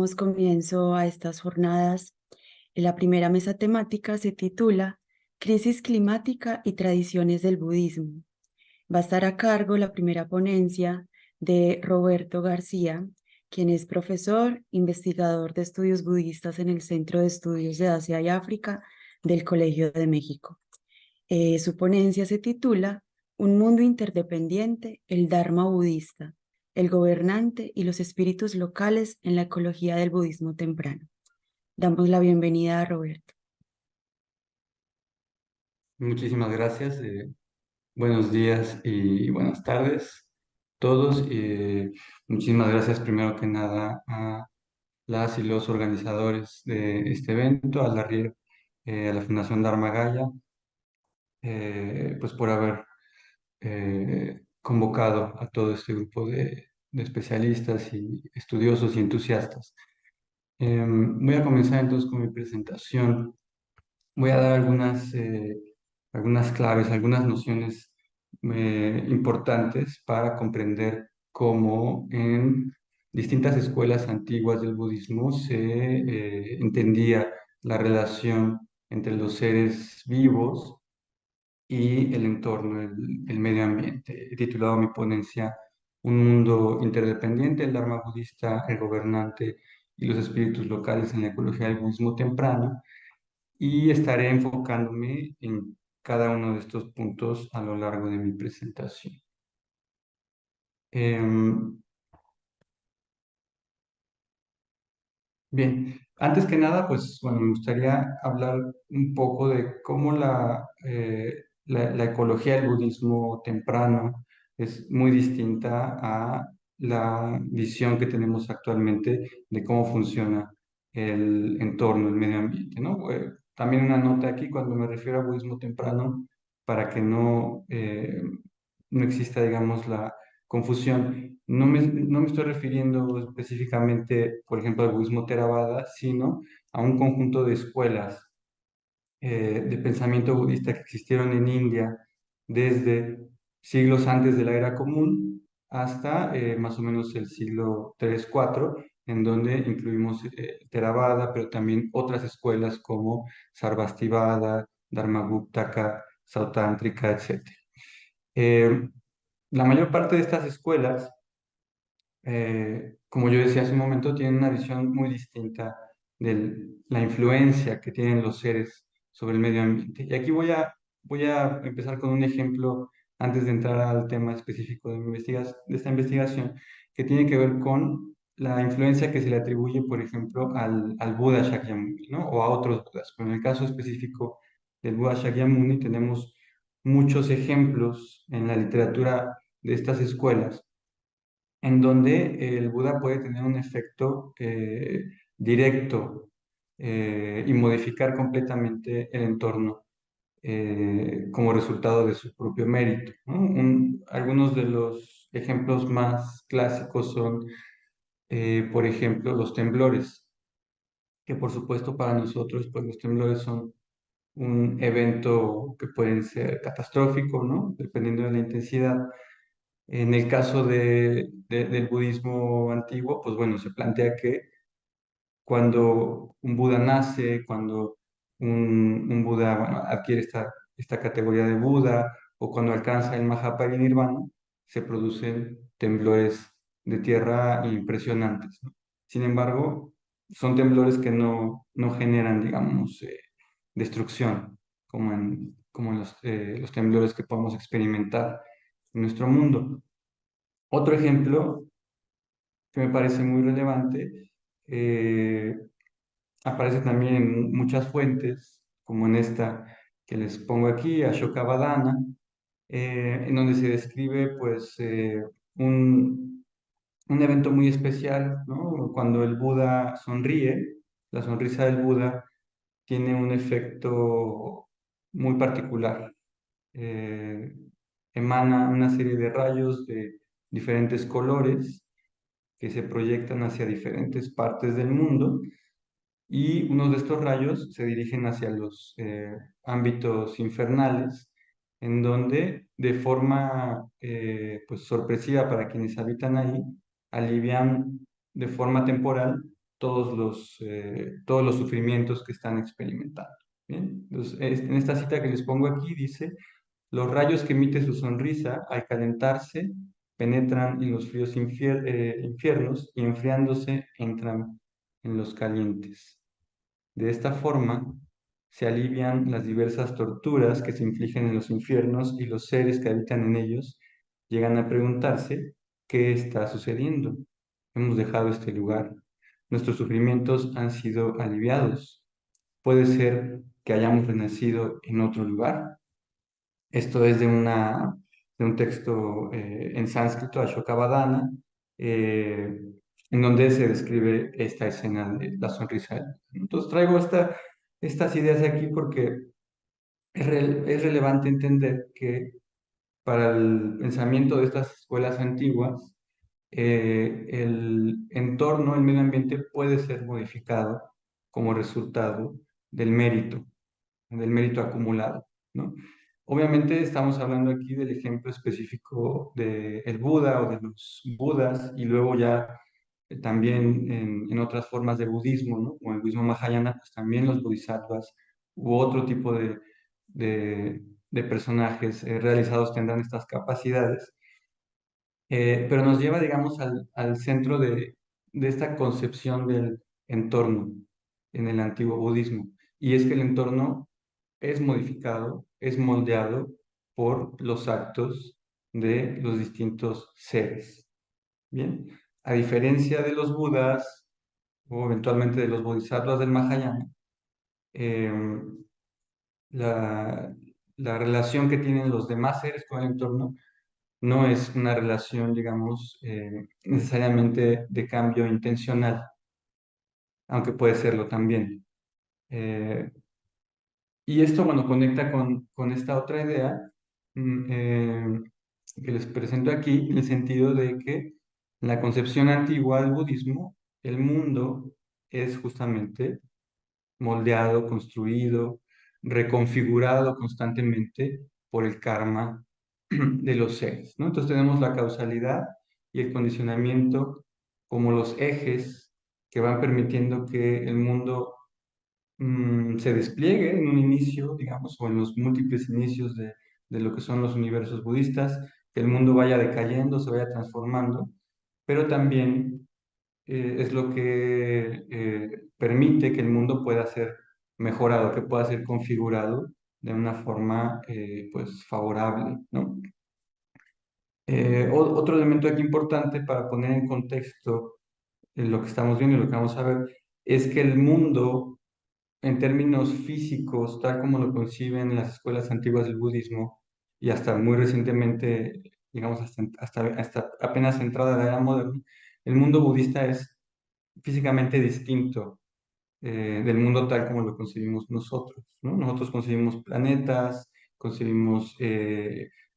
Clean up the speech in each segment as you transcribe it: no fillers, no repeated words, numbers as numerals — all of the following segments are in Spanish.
Damos comienzo a estas jornadas. La primera mesa temática se titula Crisis climática y tradiciones del budismo. Va a estar a cargo la primera ponencia de Roberto García, quien es profesor, investigador de estudios budistas en el Centro de Estudios de Asia y África del Colegio de México. Su ponencia se titula Un mundo interdependiente, el Dharma budista, el gobernante y los espíritus locales en la ecología del budismo temprano. Damos la bienvenida a Roberto. Muchísimas gracias. Buenos días y buenas tardes a todos. Muchísimas gracias primero que nada a las y los organizadores de este evento, a la RIE, a la Fundación Dharma Gaya, pues por haber convocado a todo este grupo de especialistas y estudiosos y entusiastas. Voy a comenzar entonces con mi presentación. Voy a dar algunas claves, algunas nociones importantes para comprender cómo en distintas escuelas antiguas del budismo se entendía la relación entre los seres vivos y el entorno, el medio ambiente. He titulado mi ponencia Un mundo interdependiente, el Dharma budista, el gobernante y los espíritus locales en la ecología del budismo temprano, y estaré enfocándome en cada uno de estos puntos a lo largo de mi presentación. Em, Bien, antes que nada, pues bueno, me gustaría hablar un poco de cómo la ecología del budismo temprano es muy distinta a la visión que tenemos actualmente de cómo funciona el entorno, el medio ambiente, ¿no? También una nota aquí cuando me refiero a budismo temprano, para que no exista, digamos, la confusión. No me estoy refiriendo específicamente, por ejemplo, al budismo Theravada, sino a un conjunto de escuelas de pensamiento budista que existieron en India desde siglos antes de la era común hasta más o menos el siglo 3 cuatro, en donde incluimos Theravada, pero también otras escuelas como Sarvastivada, Dharmaguptaka, Sautántrica, etc. Eh, la mayor parte de estas escuelas, como yo decía hace un momento, tienen una visión muy distinta de la influencia que tienen los seres sobre el medio ambiente. Y aquí voy a empezar con un ejemplo antes de entrar al tema específico de esta investigación, que tiene que ver con la influencia que se le atribuye, por ejemplo, al Buda Shakyamuni, ¿no? O a otros Budas. Pero en el caso específico del Buda Shakyamuni tenemos muchos ejemplos en la literatura de estas escuelas en donde el Buda puede tener un efecto directo y modificar completamente el entorno como resultado de su propio mérito, ¿no? Algunos de los ejemplos más clásicos son, por ejemplo, los temblores, que por supuesto para nosotros, pues los temblores son un evento que puede ser catastrófico, ¿no? Dependiendo de la intensidad. En el caso del budismo antiguo, pues bueno, se plantea que cuando un Buda nace, cuando un Buda, bueno, adquiere esta categoría de Buda, o cuando alcanza el Mahaparinirvana, se producen temblores de tierra impresionantes, ¿no? Sin embargo, son temblores que no generan, digamos, destrucción, como en los temblores que podemos experimentar en nuestro mundo. Otro ejemplo que me parece muy relevante, eh, aparece también en muchas fuentes, como en esta que les pongo aquí, Ashoka en donde se describe pues un evento muy especial, ¿no? Cuando el Buda sonríe, la sonrisa del Buda tiene un efecto muy particular. Eh, Emana una serie de rayos de diferentes colores que se proyectan hacia diferentes partes del mundo, y unos de estos rayos se dirigen hacia los ámbitos infernales, en donde de forma pues sorpresiva para quienes habitan ahí, alivian de forma temporal todos los sufrimientos que están experimentando. Bien, entonces, en esta cita que les pongo aquí dice, los rayos que emite su sonrisa al calentarse penetran en los fríos infiernos y enfriándose entran en los calientes. De esta forma se alivian las diversas torturas que se infligen en los infiernos y los seres que habitan en ellos llegan a preguntarse qué está sucediendo. Hemos dejado este lugar. Nuestros sufrimientos han sido aliviados. Puede ser que hayamos renacido en otro lugar. Esto es de un texto en sánscrito, Ashokavadana, eh, en donde se describe esta escena de la sonrisa del Buda. Entonces traigo estas ideas aquí porque es relevante entender que para el pensamiento de estas escuelas antiguas, el entorno, el medio ambiente puede ser modificado como resultado del mérito acumulado, ¿no? Obviamente estamos hablando aquí del ejemplo específico del Buda o de los Budas y luego ya también en otras formas de budismo, ¿no? Como el budismo Mahayana, pues también los bodhisattvas u otro tipo de, de personajes realizados tendrán estas capacidades, pero nos lleva, digamos, al centro de esta concepción del entorno en el antiguo budismo. Y es que el entorno es modificado, es moldeado por los actos de los distintos seres. Bien, a diferencia de los Budas o eventualmente de los Bodhisattvas del Mahayana, eh, la, la relación que tienen los demás seres con el entorno no es una relación, digamos, necesariamente de cambio intencional, aunque puede serlo también. Eh, y esto, bueno, conecta con esta otra idea que les presento aquí, en el sentido de que en la concepción antigua del budismo, el mundo es justamente moldeado, construido, reconfigurado constantemente por el karma de los seres, ¿no? Entonces tenemos la causalidad y el condicionamiento como los ejes que van permitiendo que el mundo se despliegue en un inicio, digamos, o en los múltiples inicios de lo que son los universos budistas, que el mundo vaya decayendo, se vaya transformando, pero también es lo que permite que el mundo pueda ser mejorado, que pueda ser configurado de una forma pues favorable, ¿no? Otro elemento aquí importante para poner en contexto lo que estamos viendo y lo que vamos a ver es que el mundo en términos físicos, tal como lo conciben las escuelas antiguas del budismo y hasta muy recientemente, digamos, hasta apenas entrada la era moderna, el mundo budista es físicamente distinto del mundo tal como lo concebimos nosotros, ¿no? Nosotros concebimos planetas, concebimos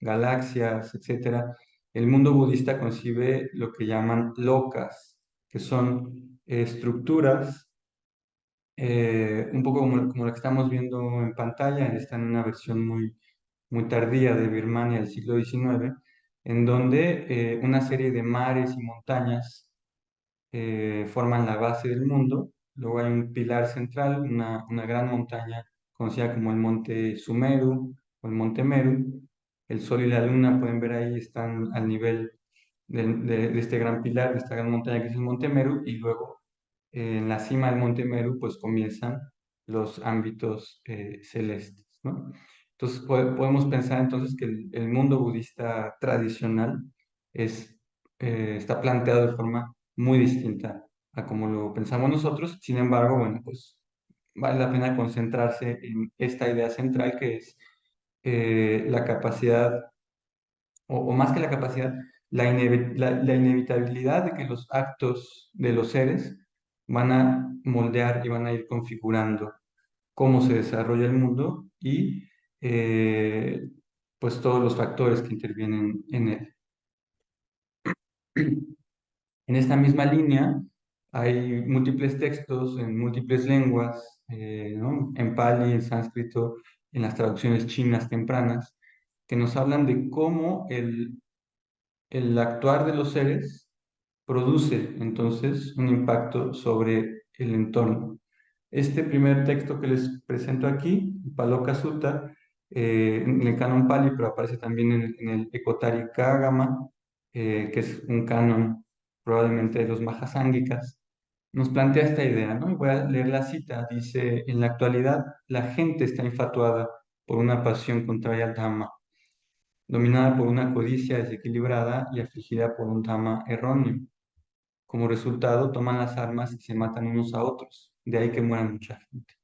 galaxias, etcétera. El mundo budista concibe lo que llaman lokas, que son estructuras un poco como la que estamos viendo en pantalla, está en una versión muy tardía de Birmania del siglo XIX, en donde una serie de mares y montañas forman la base del mundo. Luego hay un pilar central, una gran montaña conocida como el Monte Sumeru o el Monte Meru. El Sol y la Luna, pueden ver ahí, están al nivel de este gran pilar, de esta gran montaña que es el Monte Meru, y luego en la cima del Monte Meru pues comienzan los ámbitos celestes, ¿no? Entonces podemos pensar entonces que el mundo budista tradicional es, está planteado de forma muy distinta a como lo pensamos nosotros. Sin embargo, bueno, pues vale la pena concentrarse en esta idea central que es la capacidad, o más que la capacidad, la inevitabilidad de que los actos de los seres van a moldear y van a ir configurando cómo se desarrolla el mundo y pues todos los factores que intervienen en él. En esta misma línea hay múltiples textos en múltiples lenguas, ¿no? En pali, en sánscrito, en las traducciones chinas tempranas, que nos hablan de cómo el actuar de los seres produce entonces un impacto sobre el entorno. Este primer texto que les presento aquí, Paloka Sutta, en el canon Pali, pero aparece también en el Ekotarikagama, que es un canon probablemente de los Mahasángicas, nos plantea esta idea, ¿no? Y voy a leer la cita. Dice: en la actualidad, la gente está infatuada por una pasión contraria al Dhamma, dominada por una codicia desequilibrada y afligida por un Dhamma erróneo. Como resultado, toman las armas y se matan unos a otros. De ahí que mueran mucha gente.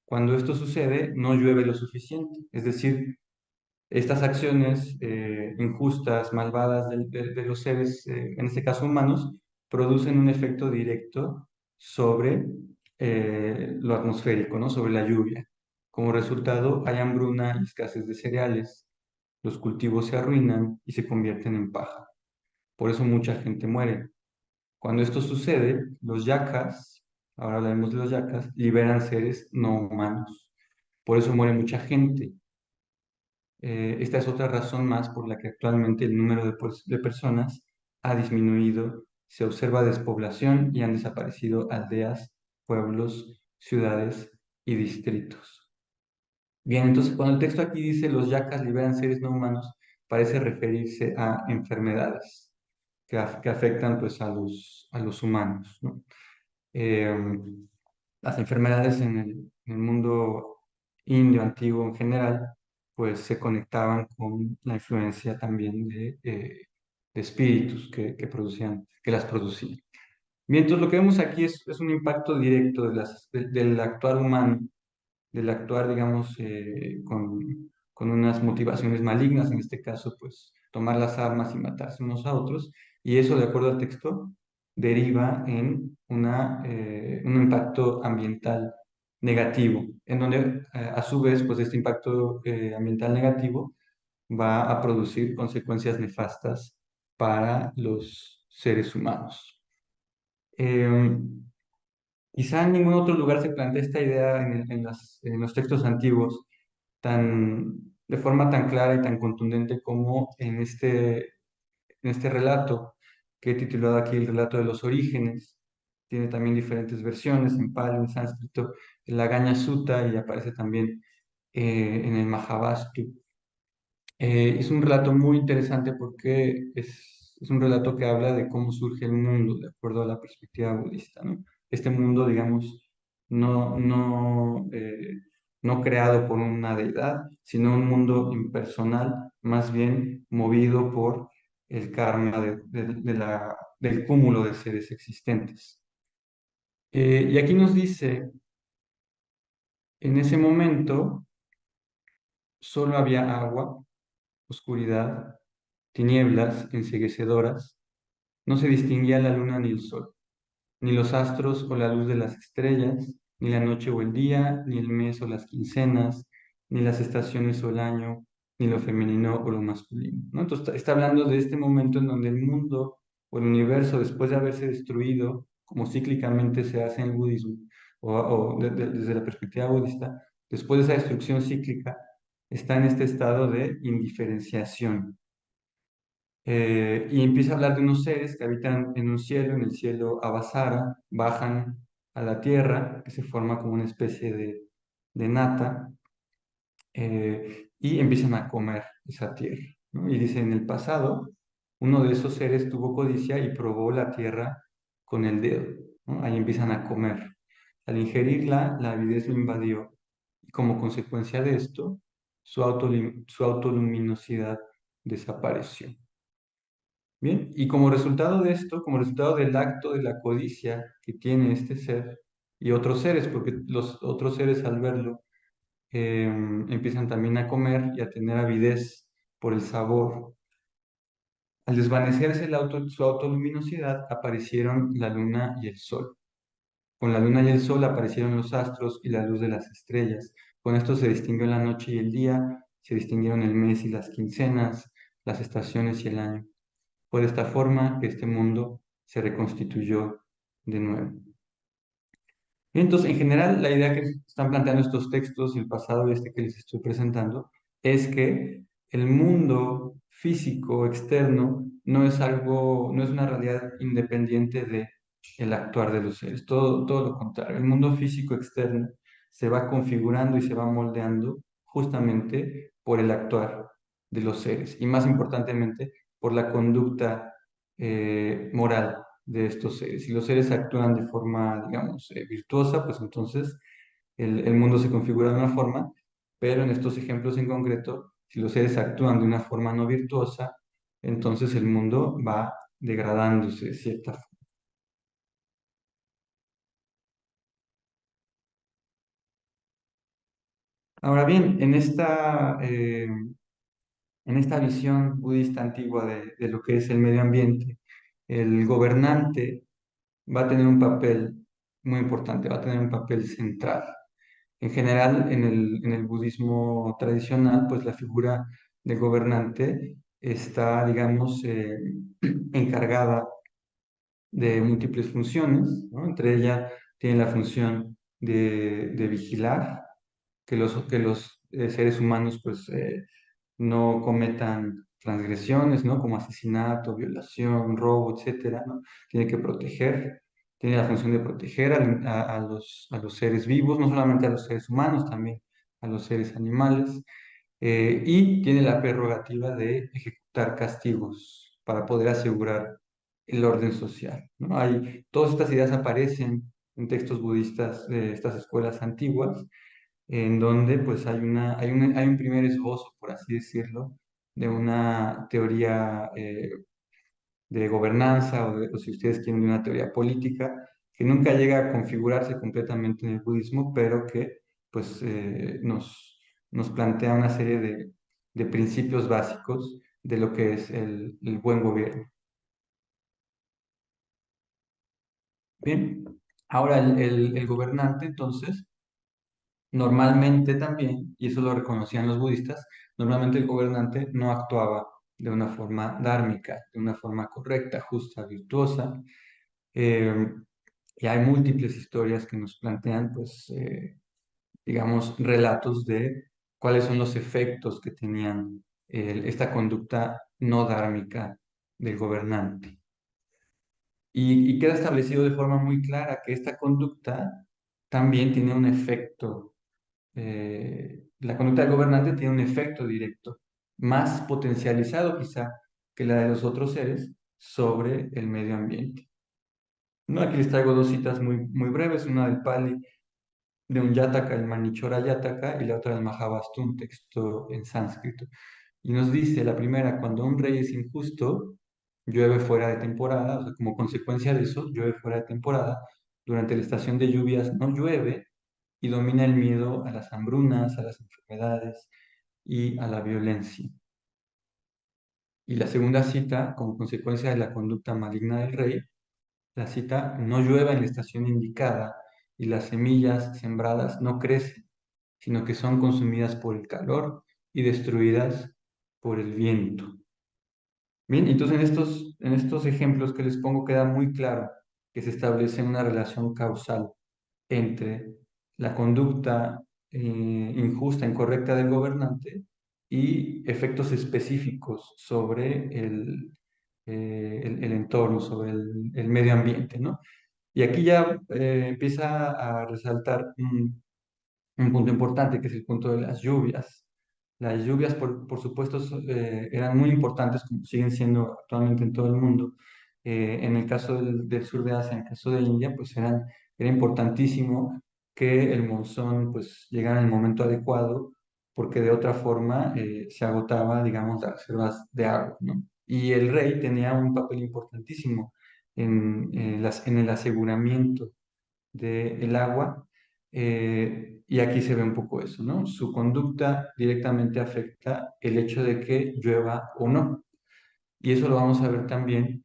Cuando esto sucede, no llueve lo suficiente. Es decir, estas acciones injustas, malvadas de los seres, en este caso humanos, producen un efecto directo sobre lo atmosférico, ¿no? Sobre la lluvia. Como resultado, hay hambruna y escasez de cereales. Los cultivos se arruinan y se convierten en paja. Por eso mucha gente muere. Cuando esto sucede, los yakas, ahora hablaremos de los yakas, liberan seres no humanos. Por eso muere mucha gente. Esta es otra razón más por la que actualmente el número de personas ha disminuido. Se observa despoblación y han desaparecido aldeas, pueblos, ciudades y distritos. Bien, entonces cuando el texto aquí dice los yakas liberan seres no humanos, parece referirse a enfermedades que afectan pues a los humanos, ¿no? Eh, las enfermedades en el mundo indio antiguo en general, pues se conectaban con la influencia también de espíritus que producían, que las producían. Bien, entonces lo que vemos aquí es un impacto directo del actuar humano, del actuar, digamos, con unas motivaciones malignas, en este caso, pues tomar las armas y matarse unos a otros, y eso, de acuerdo al texto, deriva en un impacto ambiental negativo, en donde, a su vez, pues este impacto ambiental negativo va a producir consecuencias nefastas para los seres humanos. Quizá en ningún otro lugar se plantea esta idea en los textos antiguos de forma tan clara y tan contundente como en este relato, que he titulado aquí el relato de los orígenes. Tiene también diferentes versiones en pali, en sánscrito, en la Gaña Sutta, y aparece también en el Mahabhastu. Es un relato muy interesante porque es un relato que habla de cómo surge el mundo de acuerdo a la perspectiva budista, ¿no? Este mundo, digamos, no, no, no creado por una deidad, sino un mundo impersonal, más bien movido por el karma del cúmulo de seres existentes. Y aquí nos dice, en ese momento solo había agua, oscuridad, tinieblas enceguecedoras. No se distinguía la luna ni el sol, ni los astros o la luz de las estrellas, ni la noche o el día, ni el mes o las quincenas, ni las estaciones o el año, ni lo femenino o lo masculino, ¿no? Entonces está hablando de este momento en donde el mundo o el universo, después de haberse destruido, como cíclicamente se hace en el budismo, desde la perspectiva budista, después de esa destrucción cíclica, está en este estado de indiferenciación, y empieza a hablar de unos seres que habitan en un cielo, en el cielo Avasara, bajan a la tierra, que se forma como una especie de nata, y empiezan a comer esa tierra, ¿no? Y dice, en el pasado, uno de esos seres tuvo codicia y probó la tierra con el dedo, ¿no? Ahí empiezan a comer. Al ingerirla, la avidez lo invadió, y como consecuencia de esto, su autoluminosidad desapareció. Bien, y como resultado de esto, como resultado del acto de la codicia que tiene este ser y otros seres, porque los otros seres al verlo empiezan también a comer y a tener avidez por el sabor. Al desvanecerse su autoluminosidad, aparecieron la luna y el sol. Con la luna y el sol aparecieron los astros y la luz de las estrellas. Con esto se distinguió la noche y el día, se distinguieron el mes y las quincenas, las estaciones y el año. Fue de esta forma que este mundo se reconstituyó de nuevo. Y entonces, en general, la idea que están planteando estos textos y el pasado este que les estoy presentando es que el mundo físico externo no es algo, no es una realidad independiente de el actuar de los seres, todo lo contrario. El mundo físico externo se va configurando y se va moldeando justamente por el actuar de los seres y más importantemente por la conducta moral de estos seres. Si los seres actúan de forma, digamos, virtuosa, pues entonces el mundo se configura de una forma, pero en estos ejemplos en concreto, si los seres actúan de una forma no virtuosa, entonces el mundo va degradándose de cierta forma. Ahora bien, en esta visión budista antigua de lo que es el medio ambiente, el gobernante va a tener un papel muy importante, va a tener un papel central. En general, en el budismo tradicional, pues la figura del gobernante está, digamos, encargada de múltiples funciones, ¿no? Entre ellas tiene la función de vigilar que los seres humanos pues no cometan transgresiones, ¿no? Como asesinato, violación, robo, etcétera, ¿no? Tiene que proteger, tiene la función de proteger a los seres vivos, no solamente a los seres humanos, también a los seres animales, y tiene la prerrogativa de ejecutar castigos para poder asegurar el orden social, ¿no? Todas estas ideas aparecen en textos budistas de estas escuelas antiguas, en donde pues hay un primer esbozo, por así decirlo, de una teoría de gobernanza o si ustedes quieren, de una teoría política que nunca llega a configurarse completamente en el budismo, pero que pues nos plantea una serie de principios básicos de lo que es el buen gobierno. Bien, ahora el gobernante entonces normalmente también, y eso lo reconocían los budistas, normalmente el gobernante no actuaba de una forma dármica, de una forma correcta, justa, virtuosa. Eh, y hay múltiples historias que nos plantean, pues, digamos, relatos de cuáles son los efectos que tenían esta conducta no dármica del gobernante. Y queda establecido de forma muy clara que esta conducta también tiene un efecto la conducta del gobernante tiene un efecto directo, más potencializado quizá que la de los otros seres sobre el medio ambiente. No, aquí les traigo dos citas muy breves, una del Pali, de un Yataka, el Manichora Yataka, y la otra del Mahabhastu, un texto en sánscrito. Y nos dice, la primera, cuando un rey es injusto, llueve fuera de temporada, o sea, como consecuencia de eso, llueve fuera de temporada. Durante la estación de lluvias no llueve y domina el miedo a las hambrunas, a las enfermedades y a la violencia. Y la segunda cita, como consecuencia de la conducta maligna del rey, la cita, no llueva en la estación indicada y las semillas sembradas no crecen, sino que son consumidas por el calor y destruidas por el viento. Bien, entonces en estos ejemplos que les pongo queda muy claro que se establece una relación causal entre la conducta injusta, incorrecta del gobernante y efectos específicos sobre el entorno, sobre el medio ambiente, ¿no? Y aquí ya empieza a resaltar un punto importante, que es el punto de las lluvias. Las lluvias, por supuesto, eran muy importantes, como siguen siendo actualmente en todo el mundo. En el caso del sur de Asia, en el caso de India, pues era importantísimo que el monzón pues, llegara en el momento adecuado, porque de otra forma se agotaba, digamos, las reservas de agua, ¿no? Y el rey tenía un papel importantísimo en el aseguramiento del agua, y aquí se ve un poco eso, ¿no? Su conducta directamente afecta el hecho de que llueva o no. Y eso lo vamos a ver también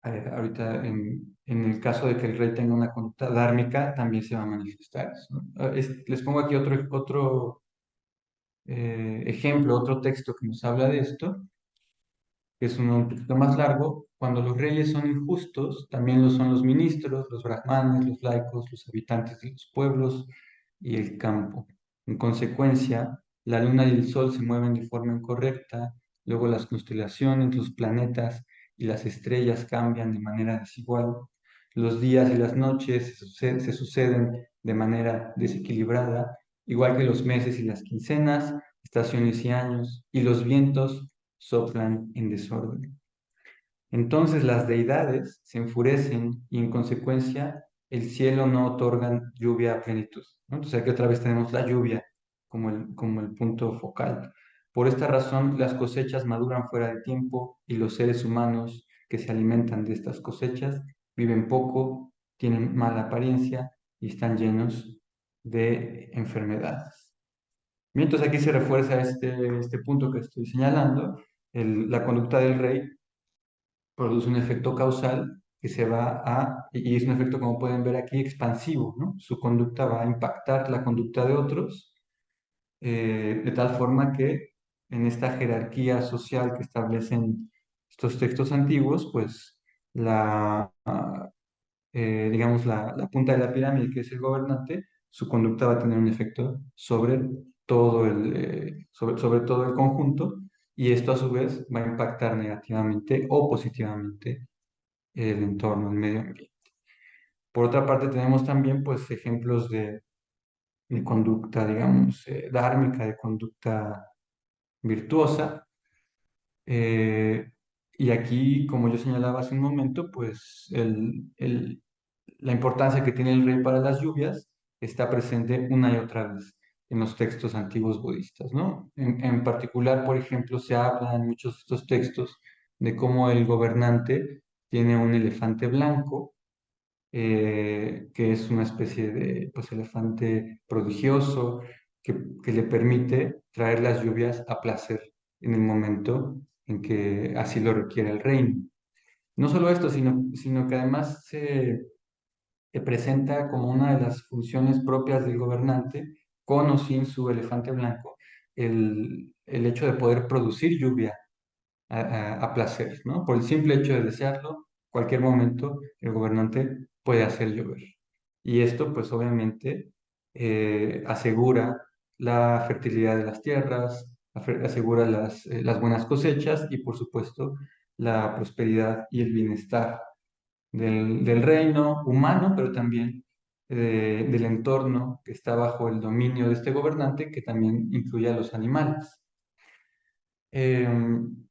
ahorita en el caso de que el rey tenga una conducta dármica, también se va a manifestar eso, ¿no? Les pongo aquí otro ejemplo, otro texto que nos habla de esto, que es uno un poquito más largo. Cuando los reyes son injustos, también lo son los ministros, los brahmanes, los laicos, los habitantes de los pueblos y el campo. En consecuencia, la luna y el sol se mueven de forma incorrecta, luego las constelaciones, los planetas y las estrellas cambian de manera desigual, los días y las noches se suceden de manera desequilibrada, igual que los meses y las quincenas, estaciones y años, y los vientos soplan en desorden. Entonces las deidades se enfurecen y en consecuencia el cielo no otorga lluvia a plenitud, ¿no? Entonces aquí otra vez tenemos la lluvia como el punto focal. Por esta razón las cosechas maduran fuera de tiempo y los seres humanos que se alimentan de estas cosechas viven poco, tienen mala apariencia y están llenos de enfermedades. Bien, entonces aquí se refuerza este punto que estoy señalando. La conducta del rey produce un efecto causal que se va y es un efecto, como pueden ver aquí, expansivo, ¿no? Su conducta va a impactar la conducta de otros, de tal forma que en esta jerarquía social que establecen estos textos antiguos, pues digamos, la punta de la pirámide, que es el gobernante, su conducta va a tener un efecto sobre todo el conjunto, y esto a su vez va a impactar negativamente o positivamente el entorno, el medio ambiente. Por otra parte, tenemos también pues ejemplos de conducta, digamos, dármica, de conducta virtuosa. eh, y aquí, como yo señalaba hace un momento, pues la importancia que tiene el rey para las lluvias está presente una y otra vez en los textos antiguos budistas, ¿no? En particular, por ejemplo, se habla en muchos de estos textos de cómo el gobernante tiene un elefante blanco, que es una especie de pues, elefante prodigioso que le permite traer las lluvias a placer en el momento en que así lo requiere el reino. No solo esto, sino que además se presenta como una de las funciones propias del gobernante, con o sin su elefante blanco, el hecho de poder producir lluvia a placer, ¿no? Por el simple hecho de desearlo, cualquier momento el gobernante puede hacer llover. Y esto, pues obviamente, asegura la fertilidad de las tierras, asegura las buenas cosechas y, por supuesto, la prosperidad y el bienestar del reino humano, pero también del entorno que está bajo el dominio de este gobernante, que también incluye a los animales. Em,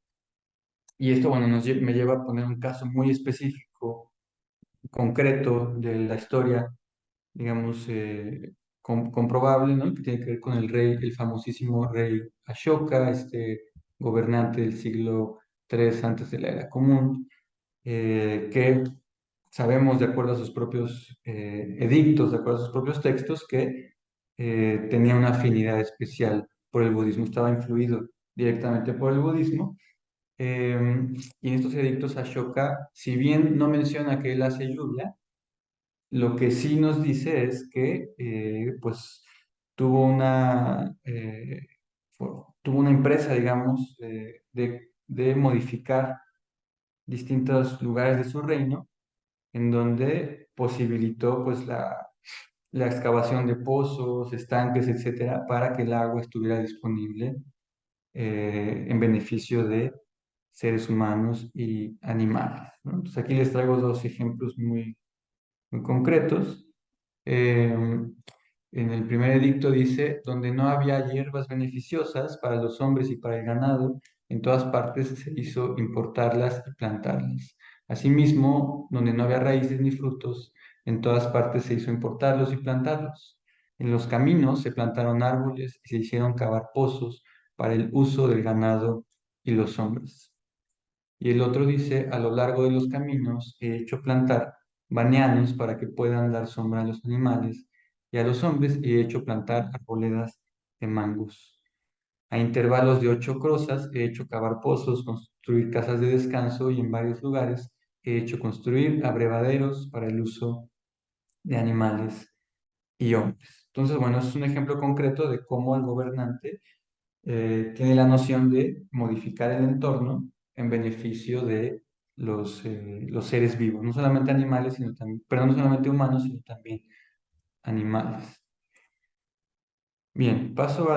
y esto, bueno, me lleva a poner un caso muy específico, concreto de la historia, digamos, comprobable, ¿no? Que tiene que ver con el rey, el famosísimo rey Ashoka, este gobernante del siglo III antes de la era común, que sabemos de acuerdo a sus propios edictos, de acuerdo a sus propios textos, que tenía una afinidad especial por el budismo, estaba influido directamente por el budismo. Y en estos edictos Ashoka, si bien no menciona que él hace lluvia, lo que sí nos dice es que pues tuvo tuvo una empresa, digamos, de modificar distintos lugares de su reino, en donde posibilitó pues la excavación de pozos, estanques, etcétera, para que el agua estuviera disponible en beneficio de seres humanos y animales, ¿no? Entonces aquí les traigo dos ejemplos muy concretos. Eh, en el primer edicto dice, donde no había hierbas beneficiosas para los hombres y para el ganado, en todas partes se hizo importarlas y plantarlas. Asimismo, donde no había raíces ni frutos, en todas partes se hizo importarlos y plantarlos. En los caminos se plantaron árboles y se hicieron cavar pozos para el uso del ganado y los hombres. Y el otro dice, a lo largo de los caminos he hecho plantar baneanos para que puedan dar sombra a los animales, y a los hombres he hecho plantar arboledas de mangos. A intervalos de 8 crozas he hecho cavar pozos, construir casas de descanso y en varios lugares he hecho construir abrevaderos para el uso de animales y hombres. Entonces, bueno, es un ejemplo concreto de cómo el gobernante tiene la noción de modificar el entorno en beneficio de los seres vivos, no solamente animales, sino también, perdón, no solamente humanos, sino también animales. Bien, paso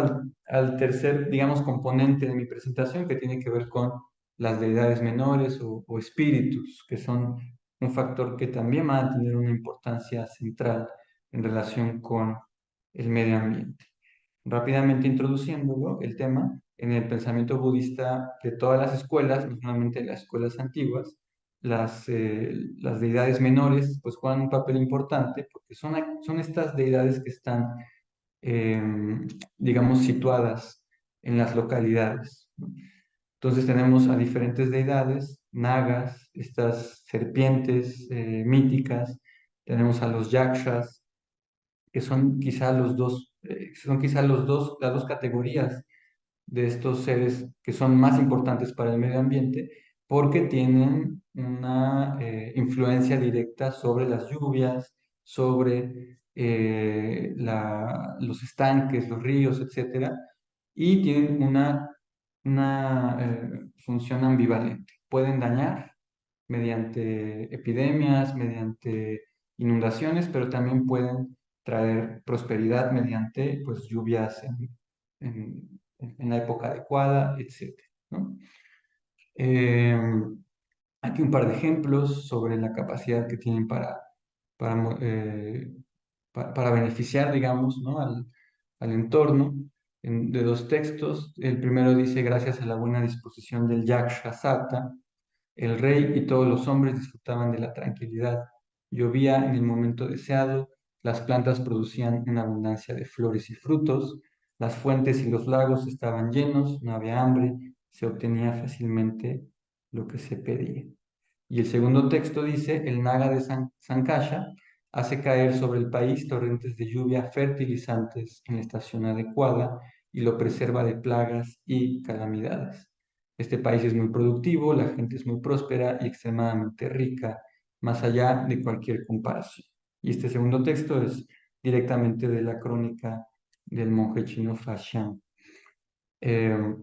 al tercer, digamos, componente de mi presentación que tiene que ver con las deidades menores o espíritus, que son un factor que también va a tener una importancia central en relación con el medio ambiente. Rápidamente introduciéndolo, el tema, en el pensamiento budista de todas las escuelas, no solamente las escuelas antiguas, las deidades menores pues juegan un papel importante porque son estas deidades que están, eh, digamos, situadas en las localidades, ¿no? Entonces tenemos a diferentes deidades, nagas, estas serpientes míticas, tenemos a los yakshas, que son quizá las dos categorías de estos seres que son más importantes para el medio ambiente porque tienen una influencia directa sobre las lluvias, sobre los estanques, los ríos, etcétera, y tienen una función ambivalente. Pueden dañar mediante epidemias, mediante inundaciones, pero también pueden traer prosperidad mediante pues, lluvias en la época adecuada, etcétera, ¿no? Eh, Aquí un par de ejemplos sobre la capacidad que tienen para, para beneficiar, digamos, ¿no? al entorno, de dos textos. El primero dice, gracias a la buena disposición del Yaksha Sata, el rey y todos los hombres disfrutaban de la tranquilidad. Llovía en el momento deseado, las plantas producían una abundancia de flores y frutos, las fuentes y los lagos estaban llenos, no había hambre, se obtenía fácilmente lo que se pedía. Y el segundo texto dice, el Naga de Sankasha hace caer sobre el país torrentes de lluvia fertilizantes en la estación adecuada y lo preserva de plagas y calamidades. Este país es muy productivo, la gente es muy próspera y extremadamente rica, más allá de cualquier comparación. Y este segundo texto es directamente de la crónica del monje chino Fa Xiang. Eh,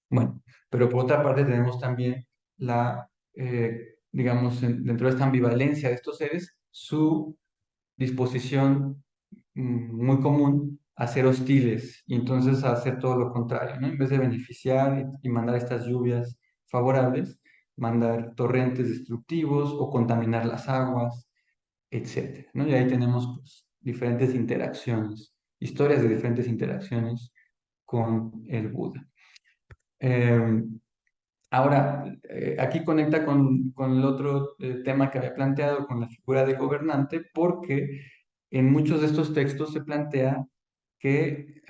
bueno, pero por otra parte tenemos también digamos, dentro de esta ambivalencia de estos seres, su disposición muy común a ser hostiles y entonces a hacer todo lo contrario, ¿no? En vez de beneficiar y mandar estas lluvias favorables, mandar torrentes destructivos o contaminar las aguas, etcétera, ¿no? Y ahí tenemos pues, diferentes interacciones, historias de diferentes interacciones con el Buda. Eh, Ahora, aquí conecta con el otro tema que había planteado, con la figura de gobernante, porque en muchos de estos textos se plantea que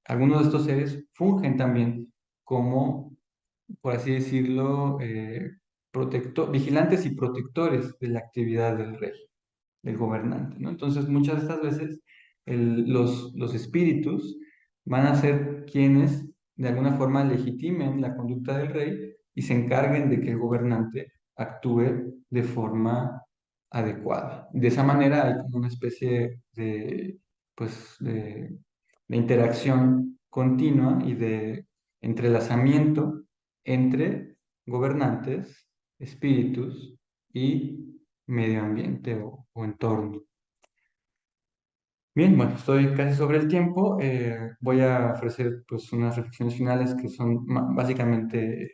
algunos de estos seres fungen también como, por así decirlo, vigilantes y protectores de la actividad del rey, del gobernante, ¿no? Entonces, muchas de estas veces los espíritus van a ser quienes de alguna forma legitimen la conducta del rey y se encarguen de que el gobernante actúe de forma adecuada. De esa manera hay como una especie de, pues, de interacción continua y de entrelazamiento entre gobernantes, espíritus y medio ambiente o entorno. Bien, bueno, estoy casi sobre el tiempo. Voy a ofrecer pues unas reflexiones finales que son básicamente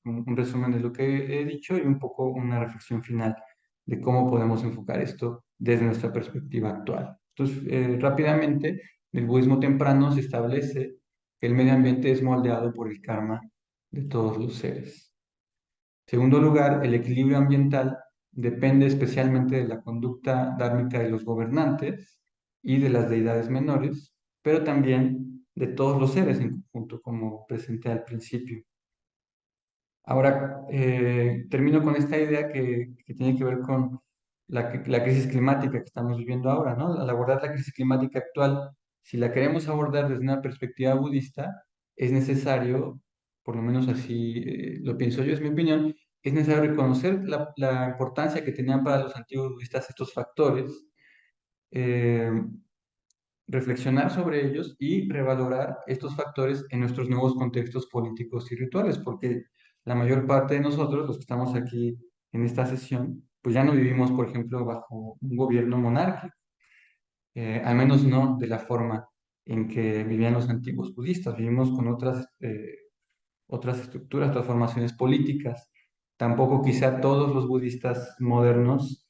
un resumen de lo que he dicho y un poco una reflexión final de cómo podemos enfocar esto desde nuestra perspectiva actual. Entonces, rápidamente, en el budismo temprano se establece que el medio ambiente es moldeado por el karma de todos los seres. Segundo lugar, el equilibrio ambiental depende especialmente de la conducta dármica de los gobernantes y de las deidades menores, pero también de todos los seres en conjunto, como presenté al principio. Ahora, termino con esta idea que tiene que ver con la crisis climática que estamos viviendo ahora, ¿no? Al abordar la crisis climática actual, si la queremos abordar desde una perspectiva budista, es necesario, por lo menos así lo pienso yo, es mi opinión, es necesario reconocer la importancia que tenían para los antiguos budistas estos factores, eh, reflexionar sobre ellos y revalorar estos factores en nuestros nuevos contextos políticos y rituales, porque la mayor parte de nosotros, los que estamos aquí en esta sesión, pues ya no vivimos, por ejemplo, bajo un gobierno monárquico, al menos no de la forma en que vivían los antiguos budistas, vivimos con otras estructuras, otras formaciones políticas, Tampoco quizá todos los budistas modernos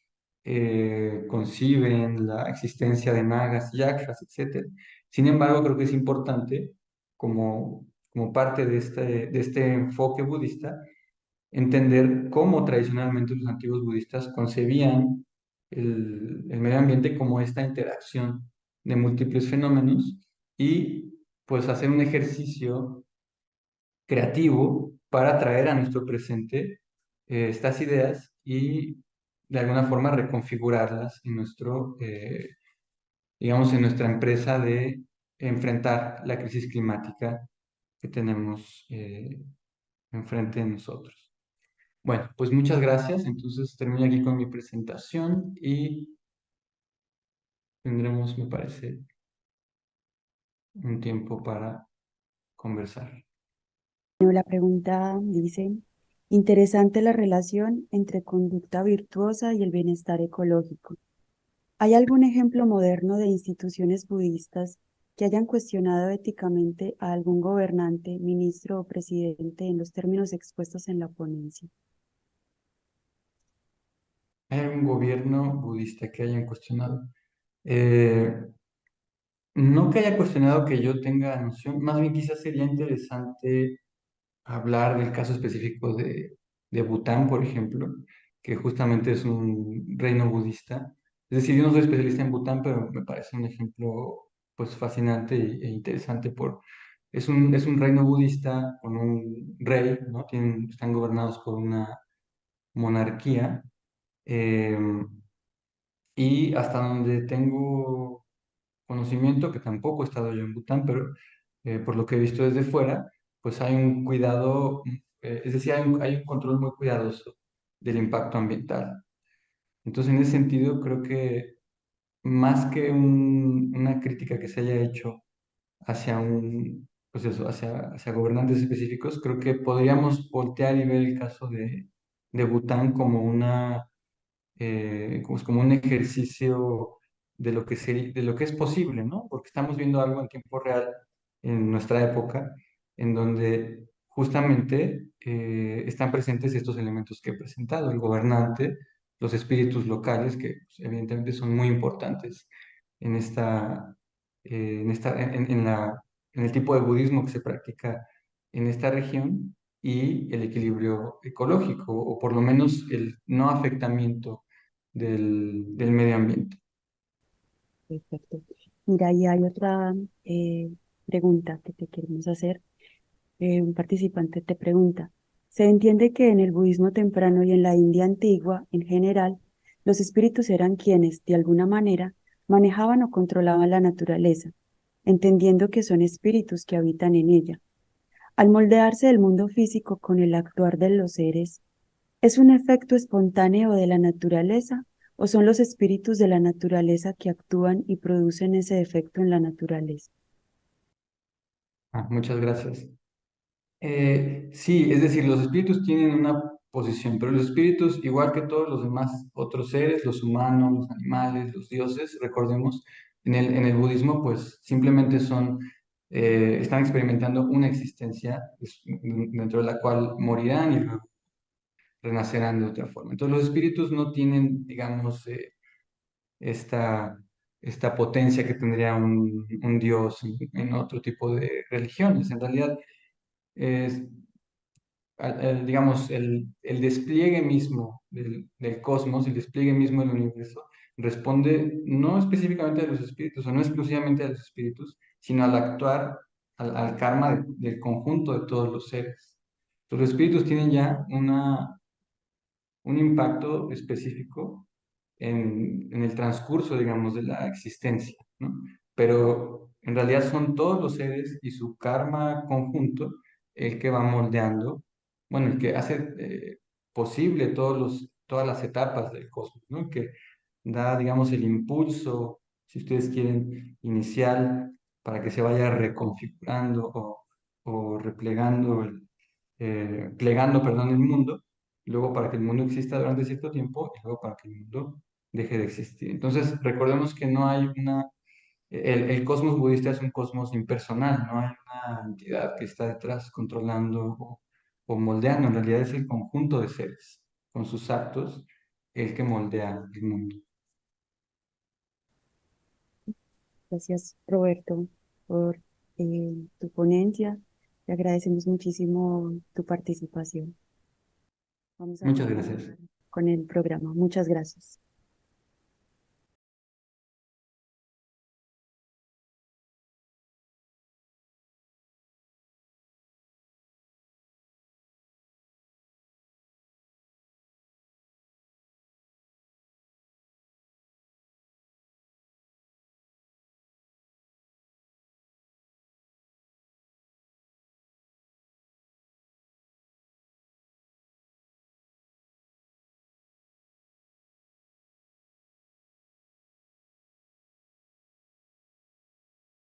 conciben la existencia de nagas, yakshas, etc. Sin embargo, creo que es importante, como parte de este enfoque budista, entender cómo tradicionalmente los antiguos budistas concebían el medio ambiente como esta interacción de múltiples fenómenos y pues hacer un ejercicio creativo para traer a nuestro presente estas ideas y de alguna forma reconfigurarlas en digamos, en nuestra empresa de enfrentar la crisis climática que tenemos enfrente de nosotros. Bueno, pues muchas gracias. Entonces termino aquí con mi presentación y tendremos, me parece, un tiempo para conversar. Bueno, la pregunta dice, interesante la relación entre conducta virtuosa y el bienestar ecológico. ¿Hay algún ejemplo moderno de instituciones budistas que hayan cuestionado éticamente a algún gobernante, ministro o presidente en los términos expuestos en la ponencia? ¿Hay un gobierno budista que hayan cuestionado? Eh, no que haya cuestionado que yo tenga noción, más bien quizás sería interesante hablar del caso específico de Bután, por ejemplo, que justamente es un reino budista. Es decir, yo no soy especialista en Bután, pero me parece un ejemplo pues fascinante e interesante es un reino budista con un rey, ¿no? Están gobernados por una monarquía. eh, y hasta donde tengo conocimiento, que tampoco he estado yo en Bután, pero por lo que he visto desde fuera, pues hay un cuidado, es decir, hay un control muy cuidadoso del impacto ambiental. Entonces, en ese sentido, creo que más que una crítica que se haya hecho hacia pues eso, hacia gobernantes específicos, creo que podríamos voltear y ver el caso de Bután como como un ejercicio de lo que es posible, ¿no? Porque estamos viendo algo en tiempo real en nuestra época, en donde justamente están presentes estos elementos que he presentado, el gobernante, los espíritus locales, que pues, evidentemente son muy importantes en en esta, en en el tipo de budismo que se practica en esta región y el equilibrio ecológico, o por lo menos el no afectamiento del medio ambiente. Perfecto. Mira, y hay otra eh, pregunta que te queremos hacer. Un participante te pregunta, se entiende que en el budismo temprano y en la India antigua, en general, los espíritus eran quienes, de alguna manera, manejaban o controlaban la naturaleza, entendiendo que son espíritus que habitan en ella. Al moldearse del mundo físico con el actuar de los seres, ¿es un efecto espontáneo de la naturaleza o son los espíritus de la naturaleza que actúan y producen ese efecto en la naturaleza? Muchas gracias. Sí, es decir, los espíritus tienen una posición, pero los espíritus, igual que todos los demás otros seres, los humanos, los animales, los dioses, recordemos, en el budismo, pues simplemente están experimentando una existencia dentro de la cual morirán y luego renacerán de otra forma. Entonces, los espíritus no tienen, digamos, esta, esta potencia que tendría un dios en otro tipo de religiones. En realidad, es, digamos, el despliegue mismo del cosmos, el despliegue mismo del universo, responde no específicamente a los espíritus o no exclusivamente a los espíritus, sino al actuar, al karma del conjunto de todos los seres. Entonces, los espíritus tienen ya un impacto específico en el transcurso, digamos, de la existencia, ¿no? Pero en realidad son todos los seres y su karma conjunto el que va moldeando, bueno, el que hace posible todas las etapas del cosmos, ¿no? El que da, digamos, el impulso, si ustedes quieren, inicial para que se vaya reconfigurando o replegando, plegando, perdón, el mundo, y luego para que el mundo exista durante cierto tiempo y luego para que el mundo deje de existir. Entonces, recordemos que no hay el cosmos budista es un cosmos impersonal, no hay una entidad que está detrás controlando o moldeando, en realidad es el conjunto de seres, con sus actos, el que moldea el mundo. Gracias, Roberto, por tu ponencia. Te agradecemos muchísimo tu participación. Vamos a Muchas continuar gracias. con el programa. Muchas gracias.